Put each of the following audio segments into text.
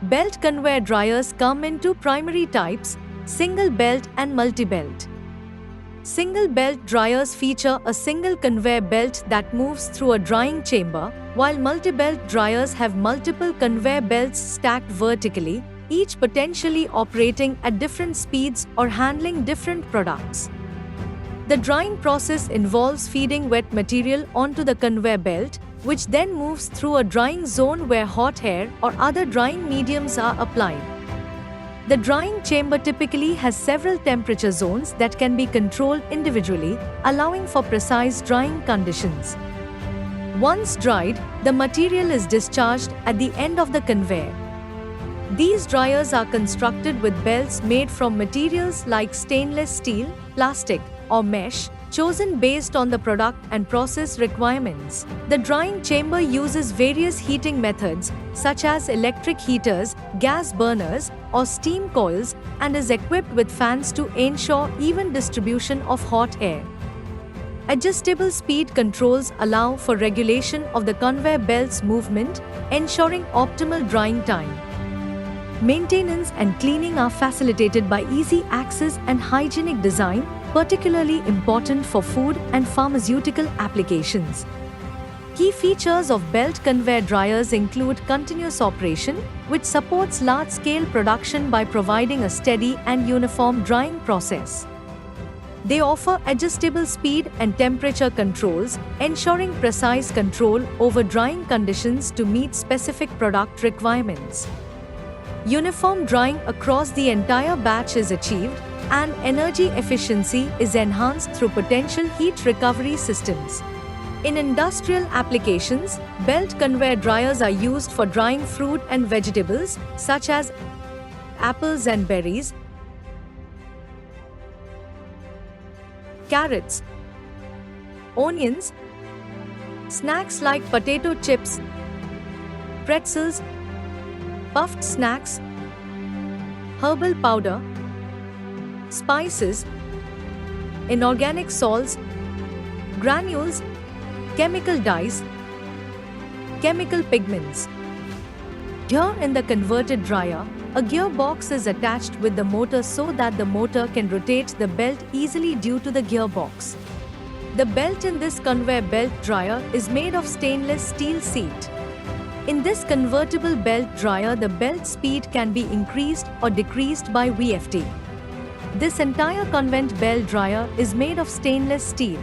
Belt conveyor dryers come in two primary types, single belt and multi-belt. Single belt dryers feature a single conveyor belt that moves through a drying chamber, while multi-belt dryers have multiple conveyor belts stacked vertically, each potentially operating at different speeds or handling different products. The drying process involves feeding wet material onto the conveyor belt, which then moves through a drying zone where hot air or other drying mediums are applied. The drying chamber typically has several temperature zones that can be controlled individually, allowing for precise drying conditions. Once dried, the material is discharged at the end of the conveyor. These dryers are constructed with belts made from materials like stainless steel, plastic, or mesh, chosen based on the product and process requirements. The drying chamber uses various heating methods, such as electric heaters, gas burners, or steam coils, and is equipped with fans to ensure even distribution of hot air. Adjustable speed controls allow for regulation of the conveyor belt's movement, ensuring optimal drying time. Maintenance and cleaning are facilitated by easy access and hygienic design, particularly important for food and pharmaceutical applications. Key features of belt conveyor dryers include continuous operation, which supports large-scale production by providing a steady and uniform drying process. They offer adjustable speed and temperature controls, ensuring precise control over drying conditions to meet specific product requirements. Uniform drying across the entire batch is achieved, and energy efficiency is enhanced through potential heat recovery systems. In industrial applications, belt conveyor dryers are used for drying fruit and vegetables, such as apples and berries, carrots, onions, snacks like potato chips, pretzels, puffed snacks, herbal powder, spices, inorganic salts, granules, chemical dyes, chemical pigments. Here in the converted dryer, a gearbox is attached with the motor so that the motor can rotate the belt easily due to the gearbox. The belt in this conveyor belt dryer is made of stainless steel seat. In this convertible belt dryer, the belt speed can be increased or decreased by VFD. This entire conveyor belt dryer is made of stainless steel.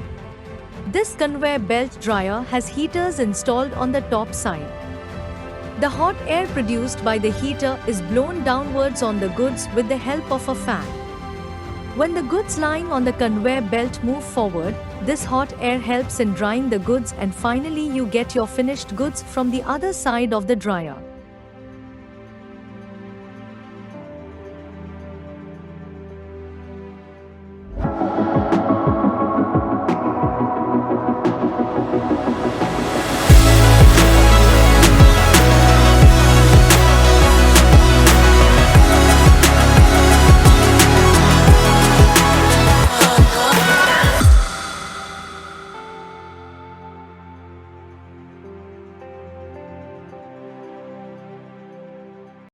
This conveyor belt dryer has heaters installed on the top side. The hot air produced by the heater is blown downwards on the goods with the help of a fan. When the goods lying on the conveyor belt move forward, this hot air helps in drying the goods, and finally you get your finished goods from the other side of the dryer.